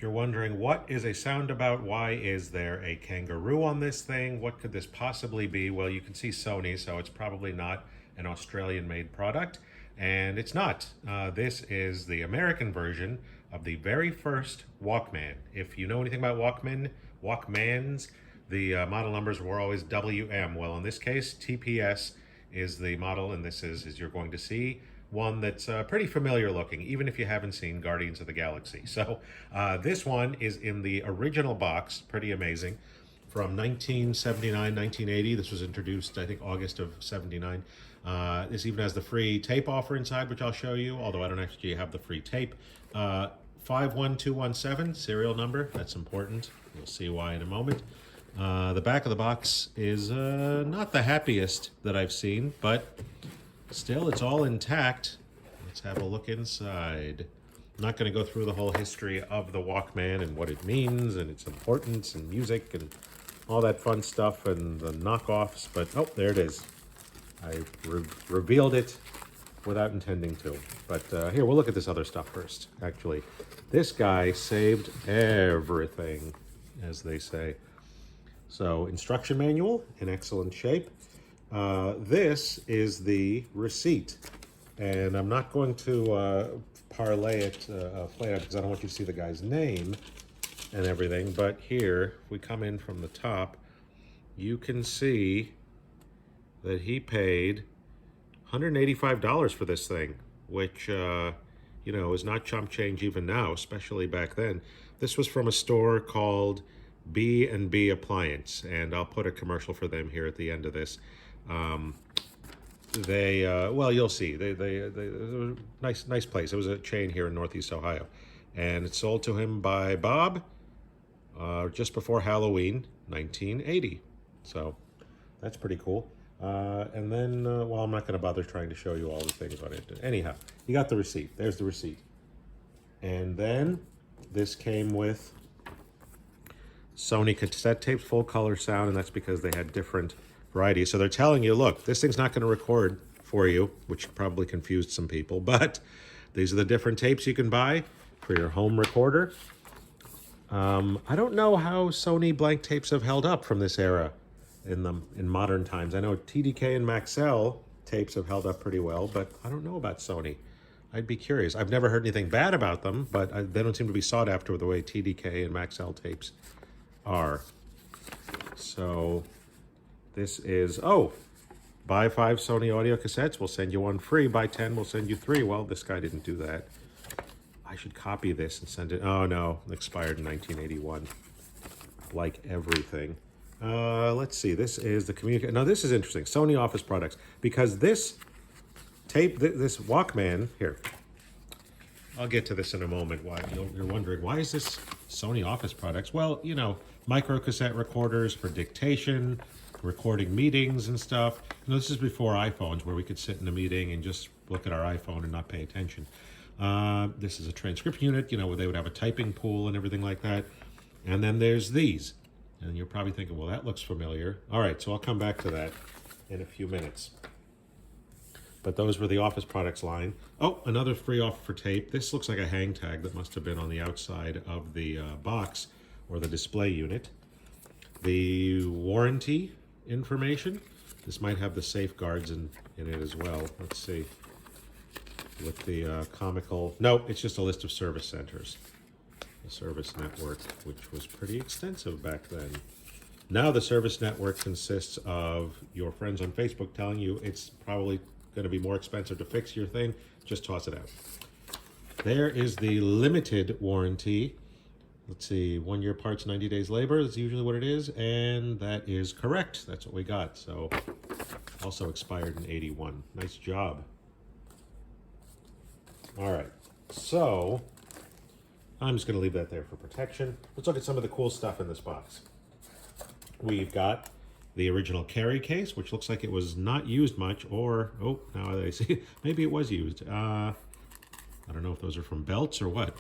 you're wondering what is a sound about, why is there a kangaroo on this thing, what could this possibly be? Well, you can see Sony, so it's probably not an Australian-made product, and it's not. This is the American version of the very first Walkman. If you know anything about Walkmans, the model numbers were always WM. Well, in this case, TPS is the model, and this is, as you're going to see, one that's pretty familiar looking, even if you haven't seen Guardians of the Galaxy. So this one is in the original box, pretty amazing, from 1979, 1980. This was introduced, I think, August of 79. This even has the free tape offer inside, which I'll show you, although I don't actually have the free tape. 51217, serial number, that's important. You'll see why in a moment. The back of the box is not the happiest that I've seen, but still, it's all intact. Let's have a look inside. I'm not going to go through the whole history of the Walkman and what it means and its importance and music and all that fun stuff and the knockoffs, but oh, there it is. I revealed it without intending to. But here, we'll look at this other stuff first. Actually, this guy saved everything, as they say. So, instruction manual in excellent shape. This is the receipt, and I'm not going to parlay it, play it out, because I don't want you to see the guy's name and everything, but here, if we come in from the top, you can see that he paid $185 for this thing, which, you know, is not chump change even now, especially back then. This was from a store called B&B Appliance, and I'll put a commercial for them here at the end of this. Well, you'll see. They nice place. It was a chain here in Northeast Ohio, and it's sold to him by Bob just before Halloween, 1980. So that's pretty cool. And then, well, I'm not going to bother trying to show you all the things on it. Anyhow, you got the receipt. There's the receipt. And then this came with Sony cassette tapes, full color sound, and that's because they had different varieties. So they're telling you, look, this thing's not going to record for you, which probably confused some people, but these are the different tapes you can buy for your home recorder. I don't know how Sony blank tapes have held up from this era in modern times. I know TDK and Maxell tapes have held up pretty well, but I don't know about Sony. I'd be curious. I've never heard anything bad about them, but they don't seem to be sought after the way TDK and Maxell tapes are. So this is, oh, buy 5 Sony audio cassettes, we'll send you one free. Buy 10, we'll send you 3. Well, this guy didn't do that. I should copy this and send it. Oh no, it expired in 1981. Like everything. Let's see, this is the communication. Now this is interesting, Sony Office products, because this tape, this Walkman, here, I'll get to this in a moment. Why you're wondering, why is this Sony Office products? Well, you know, micro cassette recorders for dictation, recording meetings and stuff. You know, this is before iPhones, where we could sit in a meeting and just look at our iPhone and not pay attention. This is a transcription unit, you know, where they would have a typing pool and everything like that. And then there's these. And you're probably thinking, well, that looks familiar. All right, so I'll come back to that in a few minutes. But those were the Office products line. Oh, another free offer for tape. This looks like a hang tag that must have been on the outside of the box or the display unit. The warranty information. This might have the safeguards in it as well. Let's see. With the comical... No, it's just a list of service centers. The service network, which was pretty extensive back then. Now the service network consists of your friends on Facebook telling you it's probably going to be more expensive to fix your thing. Just toss it out. There is the limited warranty. Let's see, 1 year parts, 90 days labor is usually what it is, and that is correct. That's what we got. So also expired in 81. Nice job. All right, so I'm just going to leave that there for protection. Let's look at some of the cool stuff in this box. We've got the original carry case, which looks like it was not used much, or, oh, now I see, maybe it was used. I don't know if those are from belts or what.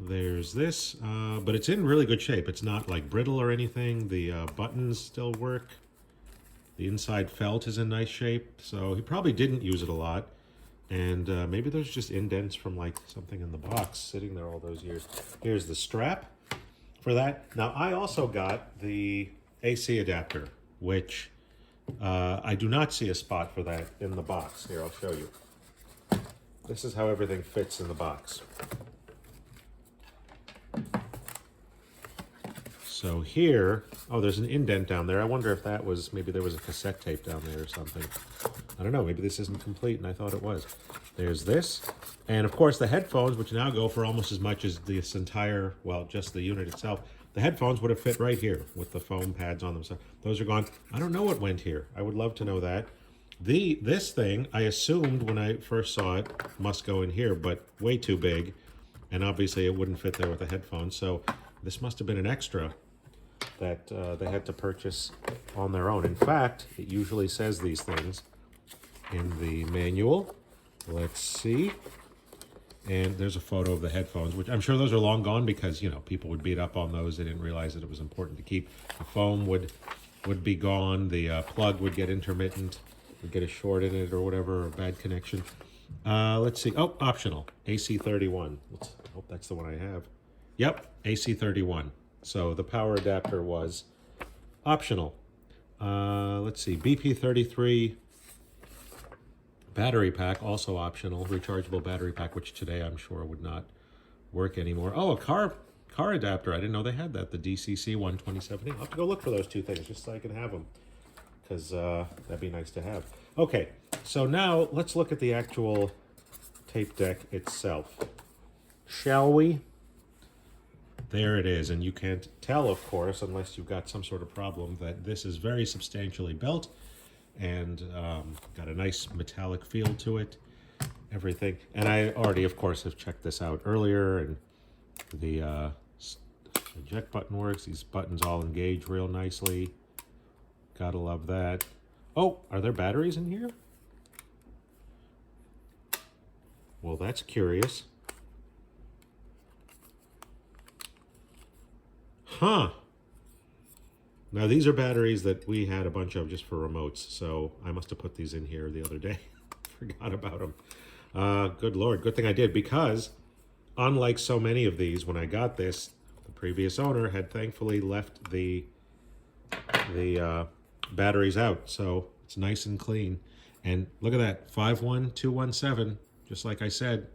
There's this, but it's in really good shape. It's not like brittle or anything. The buttons still work. The inside felt is in nice shape, so he probably didn't use it a lot. And maybe there's just indents from like something in the box sitting there all those years. Here's the strap for that. Now, I also got the AC adapter, which I do not see a spot for that in the box. Here, I'll show you. This is how everything fits in the box. So here, oh, there's an indent down there. I wonder if that was, maybe there was a cassette tape down there or something. I don't know, maybe this isn't complete and I thought it was. There's this. And of course the headphones, which now go for almost as much as this entire, well, just the unit itself. The headphones would have fit right here with the foam pads on them. So those are gone. I don't know what went here. I would love to know that. This thing, I assumed when I first saw it, must go in here, but way too big. And obviously it wouldn't fit there with the headphones. So this must have been an extra that they had to purchase on their own. In fact, it usually says these things in the manual. Let's see. And there's a photo of the headphones, which I'm sure those are long gone because, you know, people would beat up on those. They didn't realize that it was important to keep. The foam would be gone. The plug would get intermittent, would get a short in it or whatever, or a bad connection. Let's see. Oh, optional. AC31. I hope that's the one I have. Yep, AC31. So the power adapter was optional. Let's see, BP33 battery pack, also optional. Rechargeable battery pack, which today I'm sure would not work anymore. Oh, a car adapter. I didn't know they had that, the DCC 12070. I'll have to go look for those two things just so I can have them, because that'd be nice to have. Okay, so now let's look at the actual tape deck itself. Shall we? There it is, and you can't tell, of course, unless you've got some sort of problem, that this is very substantially built and got a nice metallic feel to it, everything. And I already, of course, have checked this out earlier, and the eject button works. These buttons all engage real nicely. Gotta love that. Oh, are there batteries in here? Well, that's curious. Huh. Now these are batteries that we had a bunch of just for remotes, so I must have put these in here the other day. Forgot about them. Good Lord, good thing I did, because unlike so many of these, when I got this, the previous owner had thankfully left the batteries out, so it's nice and clean. And look at that, 51217, just like I said,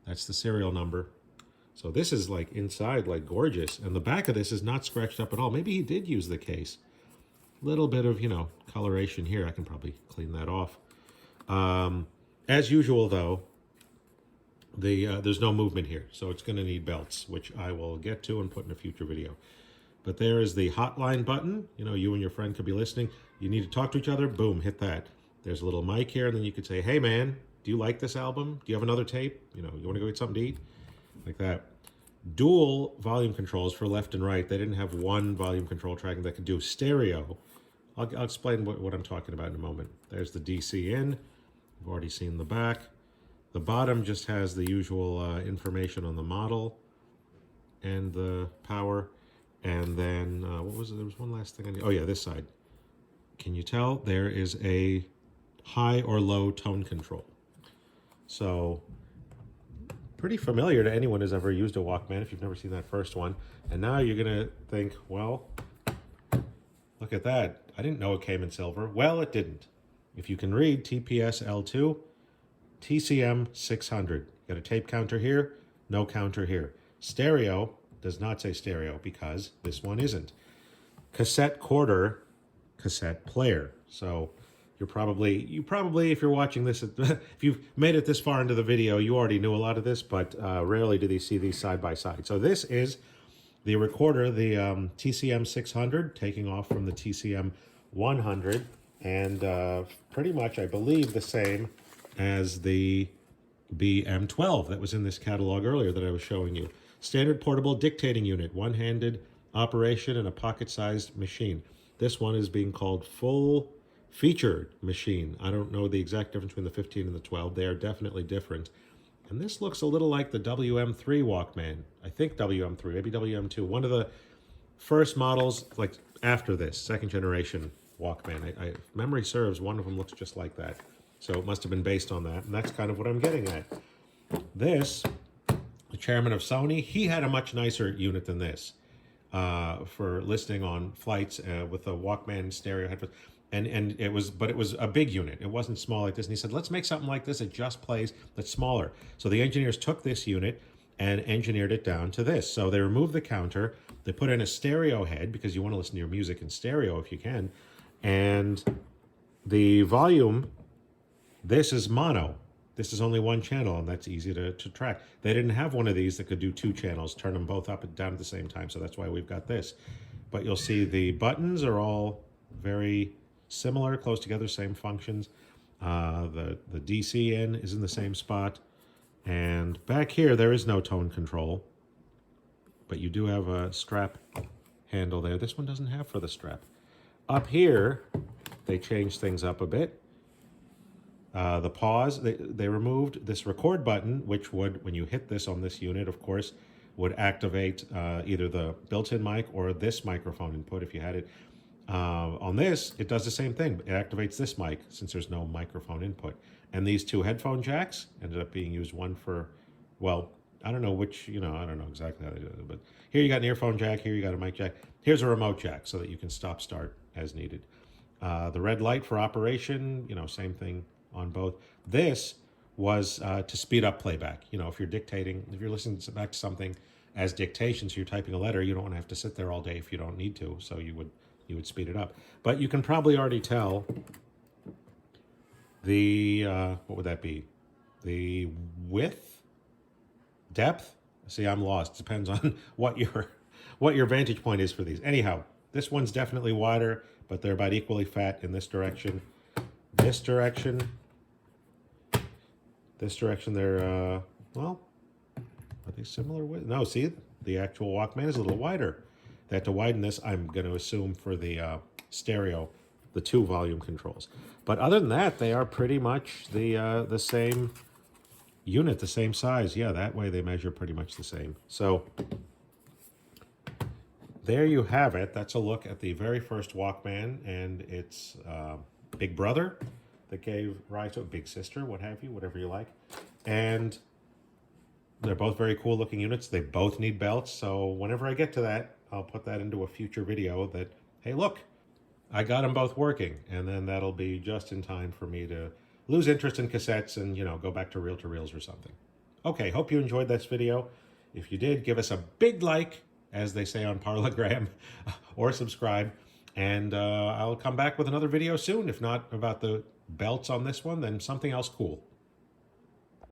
that's the serial number. So this is like inside, like gorgeous. And the back of this is not scratched up at all. Maybe he did use the case. Little bit of, you know, coloration here. I can probably clean that off. As usual, though, there's no movement here. So it's going to need belts, which I will get to and put in a future video. But there is the hotline button. You know, you and your friend could be listening. You need to talk to each other. Boom, hit that. There's a little mic here. And then you could say, hey, man, do you like this album? Do you have another tape? You know, you want to go get something to eat? Like that. Dual volume controls for left and right. They didn't have one volume control track that could do stereo. I'll explain what I'm talking about in a moment. There's the DC in. You've already seen the back. The bottom just has the usual information on the model and the power. And then, what was it? There was one last thing I need. Oh yeah, this side. Can you tell? There is a high or low tone control. So, pretty familiar to anyone who's ever used a Walkman if you've never seen that first one. And now you're going to think, well, look at that. I didn't know it came in silver. Well, it didn't. If you can read TPS-L2, TCM-600. Got a tape counter here, no counter here. Stereo does not say stereo because this one isn't. Cassette quarter, cassette player. So you probably, if you're watching this, if you've made it this far into the video, you already knew a lot of this, but rarely do they see these side by side. So this is the recorder, the TCM-600, taking off from the TCM-100, and pretty much, I believe, the same as the BM12 that was in this catalog earlier that I was showing you. Standard portable dictating unit, one-handed operation and a pocket-sized machine. This one is being called full featured machine. I don't know the exact difference between the 15 and the 12. They are definitely different. And this looks a little like the WM3 Walkman. I think WM3, maybe WM2. One of the first models, like after this, second generation Walkman. If memory serves, one of them looks just like that. So it must have been based on that, and that's kind of what I'm getting at. This, the chairman of Sony, he had a much nicer unit than this for listening on flights with a Walkman stereo headphones. And it was, but it was a big unit. It wasn't small like this. And he said, let's make something like this that just plays, that's smaller. So the engineers took this unit and engineered it down to this. So they removed the counter. They put in a stereo head because you want to listen to your music in stereo if you can. And the volume, this is mono. This is only one channel, and that's easy to track. They didn't have one of these that could do two channels, turn them both up and down at the same time. So that's why we've got this. But you'll see the buttons are all very similar, close together, same functions. The DC in is in the same spot. And back here, there is no tone control. But you do have a strap handle there. This one doesn't have for the strap. Up here, they changed things up a bit. The pause, they removed this record button, which would, when you hit this on this unit, of course, would activate either the built-in mic or this microphone input if you had it. On this, it does the same thing. It activates this mic since there's no microphone input. And these two headphone jacks ended up being used, one for, well, I don't know which, I don't know exactly how they do it, but here you got an earphone jack, here you got a mic jack. Here's a remote jack so that you can stop, start as needed. The red light for operation, same thing on both. This was to speed up playback. If you're dictating, if you're listening back to something as dictation, so you're typing a letter, you don't want to have to sit there all day if you don't need to, so you would speed it up. But you can probably already tell the, what would that be? The width, depth? See, I'm lost. Depends on what your vantage point is for these. Anyhow, this one's definitely wider, but they're about equally fat in this direction. This direction, they're, well, are they similar width? No, see, the actual Walkman is a little wider. They had to widen this, I'm going to assume, for the stereo, the two volume controls. But other than that, they are pretty much the same unit, the same size. Yeah, that way they measure pretty much the same. So there you have it. That's a look at the very first Walkman and its big brother that gave rise to it, big sister, what have you, whatever you like. And they're both very cool looking units. They both need belts. So whenever I get to that, I'll put that into a future video that, hey, look, I got them both working. And then that'll be just in time for me to lose interest in cassettes and, go back to reel-to-reels or something. Okay, hope you enjoyed this video. If you did, give us a big like, as they say on Parlogram, or subscribe. And I'll come back with another video soon. If not about the belts on this one, then something else cool.